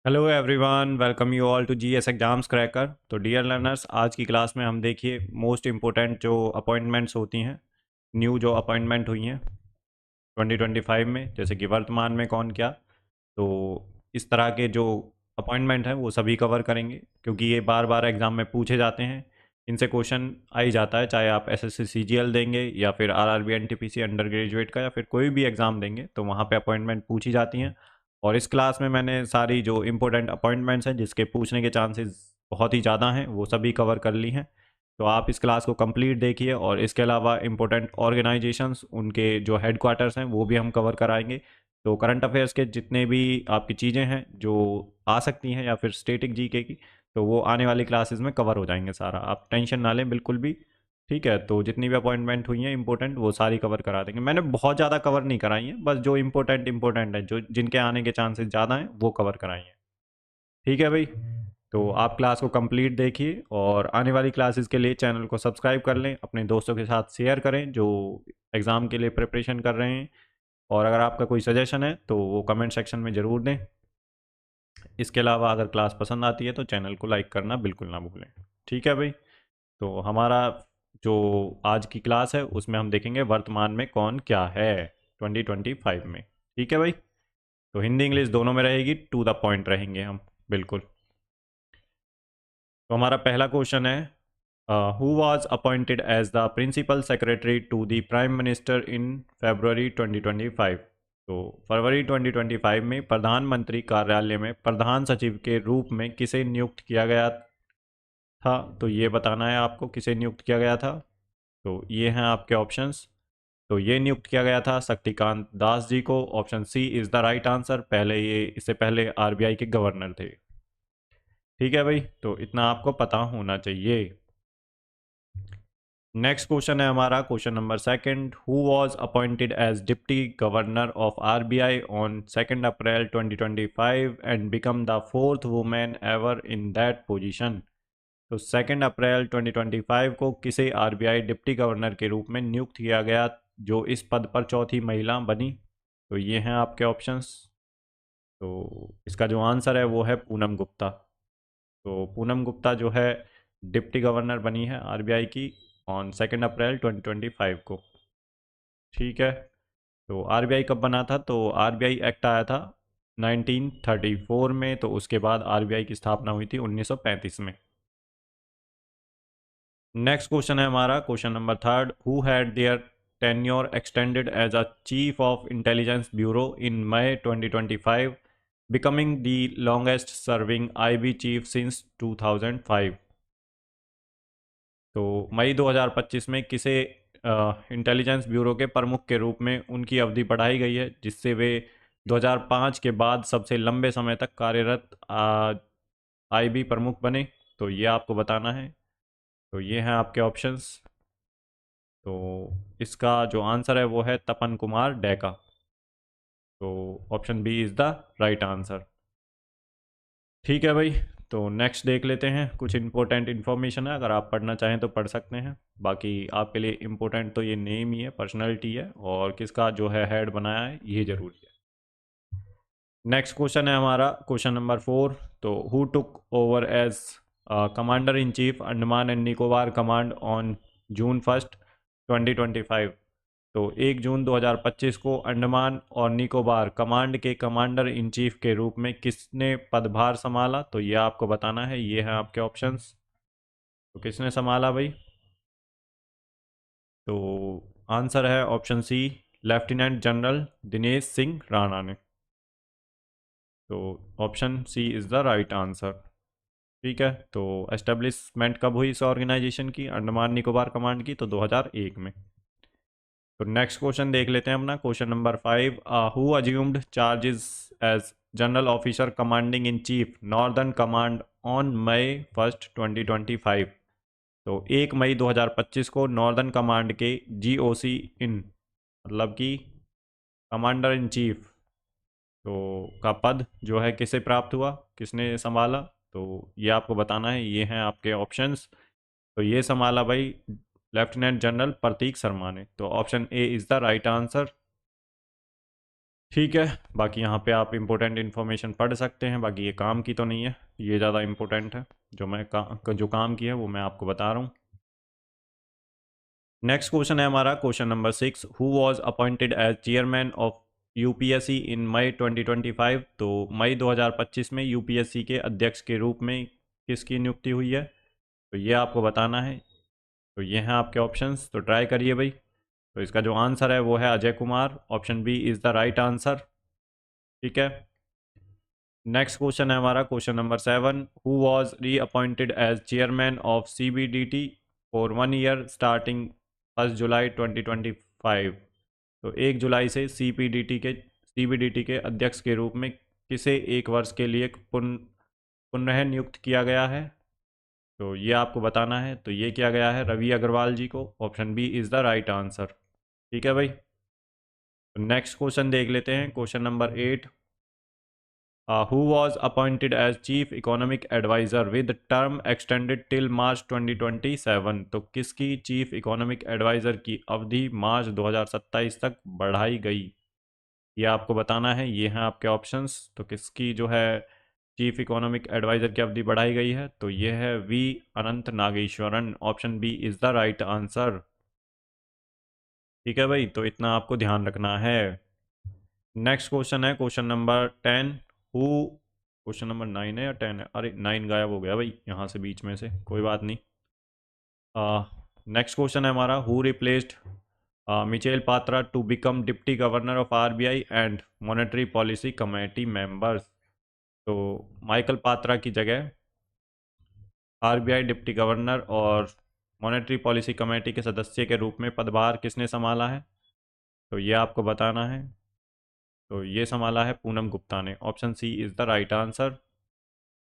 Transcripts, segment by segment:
Hello everyone, welcome you all to GS exams cracker. तो dear learners, आज की class में हम देखिए मोस्ट इम्पोर्टेंट जो अपॉइंटमेंट्स होती हैं, न्यू जो अपॉइंटमेंट हुई हैं 2025 में, जैसे कि वर्तमान में कौन क्या। तो इस तरह के जो अपॉइंटमेंट हैं वो सभी कवर करेंगे, क्योंकि ये बार बार एग्ज़ाम में पूछे जाते हैं। इनसे क्वेश्चन आ ही जाता है, चाहे आप एसएससी सीजीएल देंगे या फिर आरआरबी एनटीपीसी अंडर ग्रेजुएट का या फिर कोई भी एग्ज़ाम देंगे, तो वहाँ पे अपॉइंटमेंट पूछी जाती हैं। और इस क्लास में मैंने सारी जो इम्पोर्टेंट अपॉइंटमेंट्स हैं जिसके पूछने के चांसेस बहुत ही ज़्यादा हैं वो सभी कवर कर ली हैं। तो आप इस क्लास को कंप्लीट देखिए, और इसके अलावा इम्पोर्टेंट ऑर्गेनाइजेशंस उनके जो हेडक्वार्टर्स हैं वो भी हम कवर कराएंगे। तो करंट अफेयर्स के जितने भी आपकी चीज़ें हैं जो आ सकती हैं या फिर स्टैटिक जीके की, तो वो आने वाली क्लासेस में कवर हो जाएंगे सारा। आप टेंशन ना लें बिल्कुल भी। ठीक है, तो जितनी भी अपॉइंटमेंट हुई हैं इंपॉर्टेंट वो सारी कवर करा देंगे। मैंने बहुत ज़्यादा कवर नहीं कराई हैं, बस जो इंपॉर्टेंट है, जो जिनके आने के चांसेस ज़्यादा हैं वो कवर कराई हैं। ठीक है भाई। तो आप क्लास को कंप्लीट देखिए, और आने वाली क्लासेस के लिए चैनल को सब्सक्राइब कर लें, अपने दोस्तों के साथ शेयर करें जो एग्ज़ाम के लिए प्रिपरेशन कर रहे हैं। और अगर आपका कोई सजेशन है तो वो कमेंट सेक्शन में ज़रूर दें। इसके अलावा अगर क्लास पसंद आती है तो चैनल को लाइक करना बिल्कुल ना भूलें। ठीक है भाई। तो हमारा जो आज की क्लास है उसमें हम देखेंगे वर्तमान में कौन क्या है 2025 में। ठीक है भाई। तो हिंदी इंग्लिश दोनों में रहेगी, टू द पॉइंट रहेंगे हम बिल्कुल। तो हमारा पहला क्वेश्चन है, who was appointed as the principal secretary to the prime minister in February 2025। तो फरवरी 2025 में प्रधानमंत्री कार्यालय में प्रधान सचिव के रूप में किसे नियुक्त किया गया था। तो ये बताना है आपको किसे नियुक्त किया गया था। तो ये हैं आपके ऑप्शंस। तो ये नियुक्त किया गया था शक्तिकांत दास जी को। Option C is the right answer. पहले ये इससे पहले आरबीआई के गवर्नर थे। ठीक है भाई, तो इतना आपको पता होना चाहिए। नेक्स्ट क्वेश्चन है हमारा question number second, who was appointed as deputy governor of RBI on 2 April 2025 and become the fourth women ever in that position. तो 2 अप्रैल 2025 को किसे आरबीआई डिप्टी गवर्नर के रूप में नियुक्त किया गया जो इस पद पर चौथी महिला बनी। तो ये हैं आपके ऑप्शंस। तो इसका जो आंसर है वो है पूनम गुप्ता। तो पूनम गुप्ता जो है डिप्टी गवर्नर बनी है आरबीआई की ऑन 2 अप्रैल 2025 को। ठीक है। तो आरबीआई कब बना था, तो आरबीआई एक्ट आया था 1934 में, तो उसके बाद आरबीआई की स्थापना हुई थी 1935 में। नेक्स्ट क्वेश्चन है हमारा question number third, who had their tenure extended as a chief of Intelligence Bureau in May 2025, becoming the longest serving IB chief since 2005। तो मई 2025 में किसे इंटेलिजेंस ब्यूरो के प्रमुख के रूप में उनकी अवधि बढ़ाई गई है, जिससे वे 2005 के बाद सबसे लंबे समय तक कार्यरत आईबी प्रमुख बने। तो ये आपको बताना है। तो ये हैं आपके ऑप्शंस। तो इसका जो आंसर है वो है तपन कुमार डैका। तो option B is the right answer. ठीक है भाई। तो नेक्स्ट देख लेते हैं, कुछ इंपॉर्टेंट इन्फॉर्मेशन है, अगर आप पढ़ना चाहें तो पढ़ सकते हैं। बाकी आपके लिए इम्पोर्टेंट तो ये नेम ही है, पर्सनैलिटी है, और किसका जो है हेड बनाया है ये जरूरी है। नेक्स्ट क्वेश्चन है हमारा क्वेश्चन नंबर फोर। तो who took over as commander in chief Andaman and Nicobar command on June 1 2025। तो 1 जून 2025 को अंडमान और निकोबार कमांड के कमांडर इन चीफ के रूप में किसने पदभार संभाला। तो ये आपको बताना है। ये है आपके ऑप्शंस। तो किसने संभाला भाई। तो आंसर है option C, lieutenant general Dinesh Singh Rana ने। तो option C is the right answer. ठीक है। तो एस्टेब्लिशमेंट कब हुई इस ऑर्गेनाइजेशन की, अंडमान निकोबार कमांड की, तो 2001 में। तो नेक्स्ट क्वेश्चन देख लेते हैं अपना question number 5, who assumed charges as general officer commanding in chief northern command on May 1 2025। तो 1 मई 2025 को नॉर्दर्न कमांड के जीओसी इन, मतलब कि कमांडर इन चीफ, तो का पद जो है किसे प्राप्त हुआ, किसने संभाला। तो ये आपको बताना है। ये हैं आपके ऑप्शंस। तो ये संभाला भाई लेफ्टिनेंट जनरल प्रतीक शर्मा ने। तो option A is the right answer. ठीक है, बाकी यहाँ पे आप इम्पोर्टेंट इन्फॉर्मेशन पढ़ सकते हैं, बाकी ये काम की तो नहीं है, ये ज़्यादा इम्पोर्टेंट है। जो काम की है वो मैं आपको बता रहा हूँ। नेक्स्ट क्वेश्चन है हमारा question number 6, who was appointed as chairman of UPSC in May 2025। तो मई 2025 में यूपीएससी के अध्यक्ष के रूप में किसकी नियुक्ति हुई है, तो ये आपको बताना है। तो ये हैं आपके ऑप्शंस, तो ट्राई करिए भाई। तो इसका जो आंसर है वो है Ajay Kumar, option B is the right answer. ठीक है, नेक्स्ट क्वेश्चन है हमारा question number 7, who was reappointed as chairman of CBDT for 1 year starting 1 July 2025। तो 1 जुलाई से सीबीडीटी के अध्यक्ष के रूप में किसे 1 वर्ष के लिए पुनः नियुक्त किया गया है, तो ये आपको बताना है। तो ये किया गया है रवि अग्रवाल जी को, option B is the right answer. ठीक है भाई, तो नेक्स्ट क्वेश्चन देख लेते हैं question number 8, who was appointed as chief economic advisor with term extended till March 2027। तो किसकी चीफ इकोनॉमिक एडवाइज़र की अवधि मार्च 2027 तक बढ़ाई गई, ये आपको बताना है। ये हैं आपके ऑप्शंस। तो किसकी जो है चीफ इकोनॉमिक एडवाइज़र की अवधि बढ़ाई गई है, तो ये है V Anantha Nageswaran, option B is the right answer. ठीक है भाई, तो इतना आपको ध्यान रखना है। नेक्स्ट क्वेश्चन है क्वेश्चन नंबर 10, हु क्वेश्चन नंबर 9 है या 10 है, अरे 9 गायब हो गया भाई यहाँ से बीच में से, कोई बात नहीं। नेक्स्ट क्वेश्चन है हमारा, who replaced Michael Patra to become deputy governor of RBI and monetary policy committee members. तो माइकल पात्रा की जगह आरबीआई डिप्टी गवर्नर और मॉनेटरी पॉलिसी कमेटी के सदस्य के रूप में पदभार किसने संभाला है, तो ये आपको बताना है। तो ये संभाला है पूनम गुप्ता ने, option C is the right answer.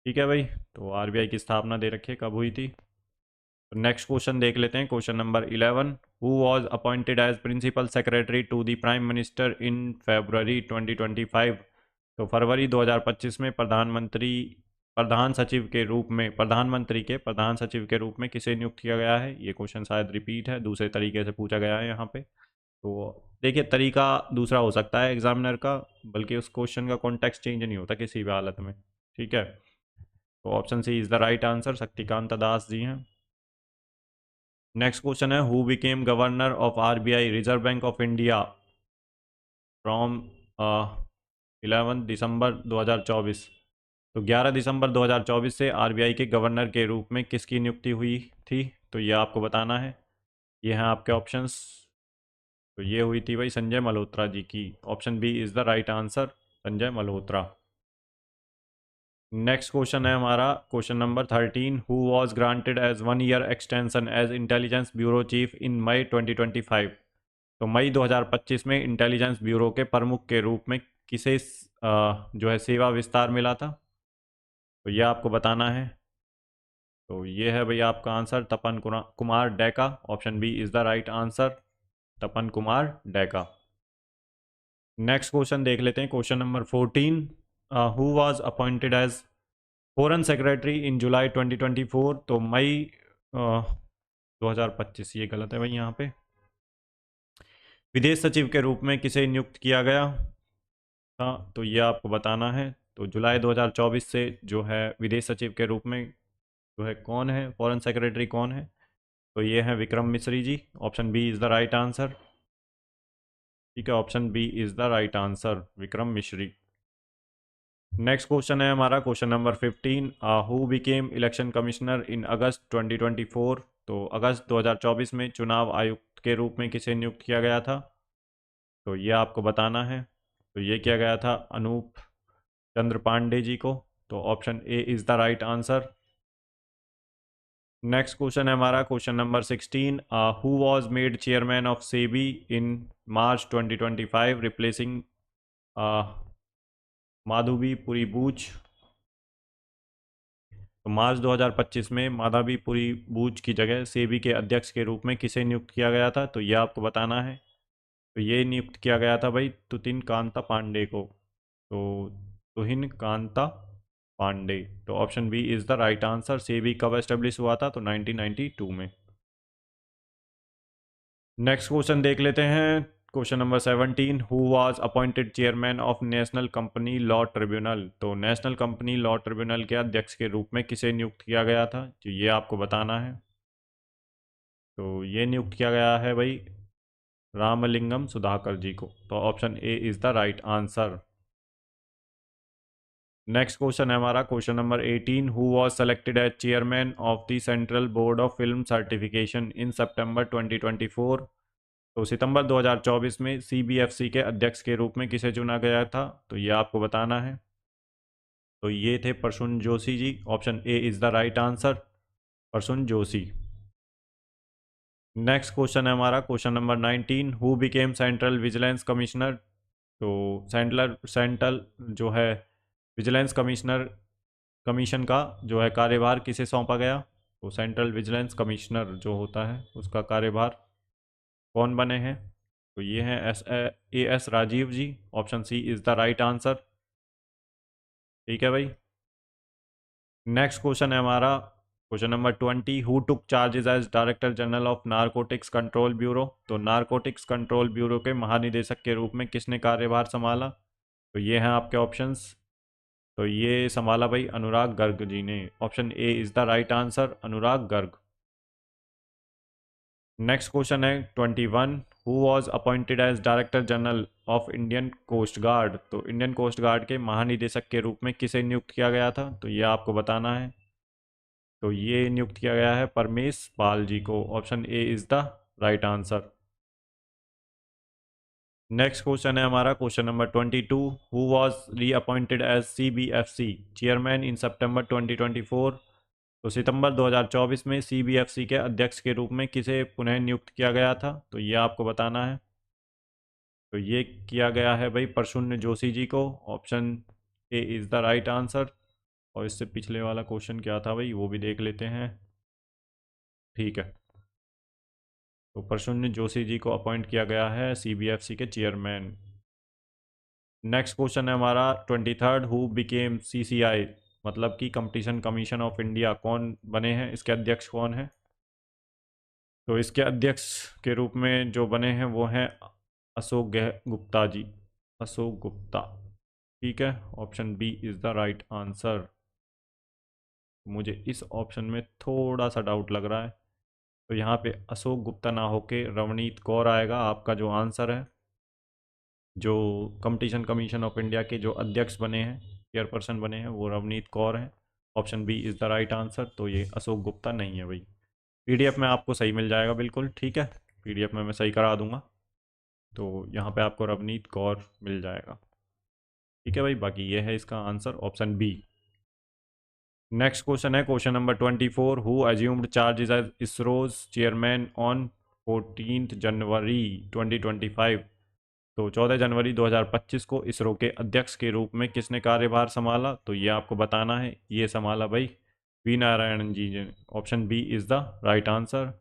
ठीक है भाई, तो आरबीआई की स्थापना दे रखी है, कब हुई थी। तो नेक्स्ट क्वेश्चन देख लेते हैं question number 11, who was appointed as principal secretary to the prime minister in February 2025। तो फरवरी 2025 में प्रधानमंत्री के प्रधान सचिव के रूप में किसे नियुक्त किया गया है। ये क्वेश्चन शायद रिपीट है, दूसरे तरीके से पूछा गया है यहाँ पे। तो देखिए, तरीका दूसरा हो सकता है एग्जामिनर का, बल्कि उस क्वेश्चन का कॉन्टेक्स्ट चेंज नहीं होता किसी भी हालत में। ठीक है, तो option C is the right answer, Shaktikanta Das ji हैं। नेक्स्ट क्वेश्चन है, who became governor of RBI Reserve Bank of India from 11 December 2024। तो 11 दिसंबर 2024 से आरबीआई के गवर्नर के रूप में किसकी नियुक्ति हुई थी, तो ये आपको बताना है। ये हैं आपके ऑप्शंस। तो ये हुई थी भाई संजय मल्होत्रा जी की, option B is the right answer, Sanjay Malhotra. Next question है हमारा question number 13, who was granted as 1 year extension as Intelligence Bureau chief in May 2025। तो मई 2025 में इंटेलिजेंस ब्यूरो के प्रमुख के रूप में किसे जो है सेवा विस्तार मिला था, तो ये आपको बताना है। तो ये है भाई आपका answer, Tapan Kumar Deka, option B is the right answer, Tapan Kumar Deka. Next question देख लेते हैं question number 14, who was appointed as foreign secretary in July 2024। तो मई 2025, ये गलत है भाई यहाँ पे, विदेश सचिव के रूप में किसे नियुक्त किया गया था, तो ये आपको बताना है। तो जुलाई 2024 से जो है विदेश सचिव के रूप में जो है कौन है, फॉरेन सेक्रेटरी कौन है, तो ये है Vikram Misri ji, option B is the right answer. ठीक है, option B is the right answer, Vikram Misri. Next question है हमारा question number 15, who became election commissioner in August 2024। तो अगस्त 2024 में चुनाव आयुक्त के रूप में किसे नियुक्त किया गया था, तो ये आपको बताना है। तो ये किया गया था अनूप चंद्र पांडे जी को, तो option A is the right answer. Next question है हमारा question number 16, who was made chairman of SEBI in March 2025 replacing Madhabi Puri Buch. तो मार्च 2025 में माधवी पुरी बूच की जगह सेबी के अध्यक्ष के रूप में किसे नियुक्त किया गया था, तो ये आपको बताना है। तो ये नियुक्त किया गया था भाई तुतिन कांता पांडे को, तो तुहिन कांता पांडे, तो option B is the right answer. SEBI कब एस्टेब्लिश हुआ था, तो 1992 में। नेक्स्ट क्वेश्चन देख लेते हैं question number 17, who was appointed chairman of national company law tribunal. तो नेशनल कंपनी लॉ ट्रिब्यूनल के अध्यक्ष के रूप में किसे नियुक्त किया गया था, तो ये आपको बताना है। तो ये नियुक्त किया गया है भाई रामलिंगम सुधाकर जी को। तो option A is the right answer. Next question है हमारा question number 18, who was selected as chairman of the central board of film certification in September 2024। तो सितंबर 2024 में सीबीएफसी के अध्यक्ष के रूप में किसे चुना गया था, तो ये आपको बताना है। तो ये थे Prasoon Joshi ji. Option A is the right answer, Prasoon Joshi. Next question है हमारा question number 19, who became central vigilance commissioner. तो सेंट्रल जो है विजिलेंस कमीशन का जो है कार्यभार किसे सौंपा गया। तो सेंट्रल विजिलेंस कमिश्नर जो होता है उसका कार्यभार कौन बने हैं, तो ये हैं S Rajeev ji. Option C is the right answer. ठीक है भाई। नेक्स्ट क्वेश्चन है हमारा question number 20, who took charges as director general of narcotics control bureau. तो नारकोटिक्स कंट्रोल ब्यूरो के महानिदेशक के रूप में किसने कार्यभार संभाला, तो ये हैं आपके ऑप्शंस। तो ये संभाला भाई अनुराग गर्ग जी ने। Option A is the right answer, Anurag Garg. Next question है 21, who was appointed as director general of Indian coast guard. तो इंडियन कोस्ट गार्ड के महानिदेशक के रूप में किसे नियुक्त किया गया था, तो ये आपको बताना है। तो ये नियुक्त किया गया है परमेश पाल जी को। Option A is the right answer. Next question है हमारा question number 22, who was reappointed as CBFC chairman in September 2024। तो सितंबर 2024 में सीबीएफसी के अध्यक्ष के रूप में किसे पुनः नियुक्त किया गया था, तो ये आपको बताना है। तो ये किया गया है भाई प्रसून जोशी जी को। Option A is the right answer. और इससे पिछले वाला क्वेश्चन क्या था भाई वो भी देख लेते हैं। ठीक है, तो प्रसून जोशी जी को अपॉइंट किया गया है सीबीएफसी के चेयरमैन। नेक्स्ट क्वेश्चन है हमारा 23, हु बिकेम सीसीआई मतलब कि कंपटीशन कमीशन ऑफ इंडिया, कौन बने हैं, इसके अध्यक्ष कौन है। तो इसके अध्यक्ष के रूप में जो बने हैं वो हैं अशोक गुप्ता जी, अशोक गुप्ता। ठीक है, option B is the right answer. मुझे इस ऑप्शन में थोड़ा सा डाउट लग रहा है, तो यहाँ पे अशोक गुप्ता ना होके रवनीत कौर आएगा आपका जो आंसर है। जो कंपटीशन कमीशन ऑफ इंडिया के जो अध्यक्ष बने हैं, चेयरपर्सन बने हैं, वो रवनीत कौर हैं। Option B is the right answer. तो ये अशोक गुप्ता नहीं है भाई। पीडीएफ में आपको सही मिल जाएगा बिल्कुल। ठीक है, पीडीएफ में मैं सही करा दूंगा। तो यहाँ पे आपको रवनीत कौर मिल जाएगा। ठीक है भाई, बाकी ये है इसका answer option B. Next question है question number 24, who assumed charges as ISRO's chairman on 14 January 2025। तो 14 जनवरी 2025 को इसरो के अध्यक्ष के रूप में किसने कार्यभार संभाला, तो ये आपको बताना है। ये संभाला भाई वी नारायणन जी ने। Option B is the right answer.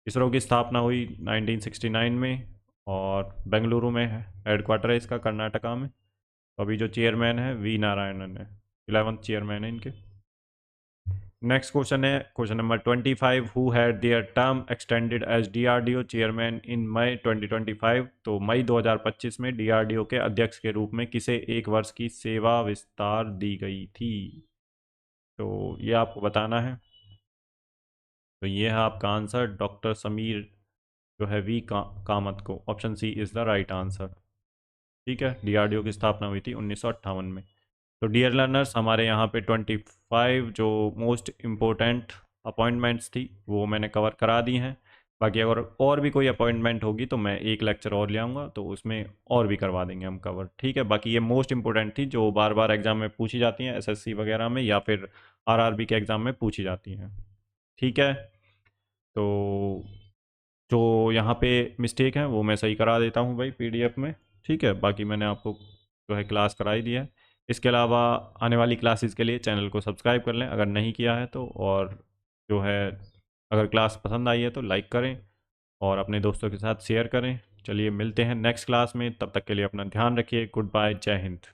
ISRO की स्थापना हुई 1969 में और बेंगलुरु में है, हेडक्वार्टर है इसका, कर्नाटका में। तो अभी जो चेयरमैन है वी नारायणन है, 11th चेयरमैन है इनके। नेक्स्ट क्वेश्चन है question number 25, who had their term extended as DRDO chairman in May 2025। तो मई 2025 में डीआरडीओ के अध्यक्ष के रूप में किसे 1 वर्ष की सेवा विस्तार दी गई थी, तो ये आपको बताना है। तो ये है आपका आंसर, डॉक्टर समीर जो है कामत को। Option C is the right answer. ठीक है, डीआरडीओ की स्थापना हुई थी 1958 में। तो डियर लर्नर्स, हमारे यहाँ पे 25 जो मोस्ट इम्पोर्टेंट अपॉइंटमेंट्स थी वो मैंने कवर करा दी हैं। बाकी अगर और भी कोई अपॉइंटमेंट होगी तो मैं एक लेक्चर और ले आऊँगा, तो उसमें और भी करवा देंगे हम कवर। ठीक है, बाकी ये मोस्ट इम्पोर्टेंट थी जो बार बार एग्जाम में पूछी जाती हैं, एसएससी वगैरह में या फिर आरआरबी के एग्ज़ाम में पूछी जाती हैं। ठीक है, तो जो यहाँ पे मिस्टेक है वो मैं सही करा देता हूँ भाई पीडीएफ में। ठीक है, बाकी मैंने आपको जो है क्लास कराई दी है। इसके अलावा आने वाली क्लासेस के लिए चैनल को सब्सक्राइब कर लें अगर नहीं किया है तो, और जो है अगर क्लास पसंद आई है तो लाइक करें और अपने दोस्तों के साथ शेयर करें। चलिए मिलते हैं नेक्स्ट क्लास में, तब तक के लिए अपना ध्यान रखिए। गुड बाय, जय हिंद।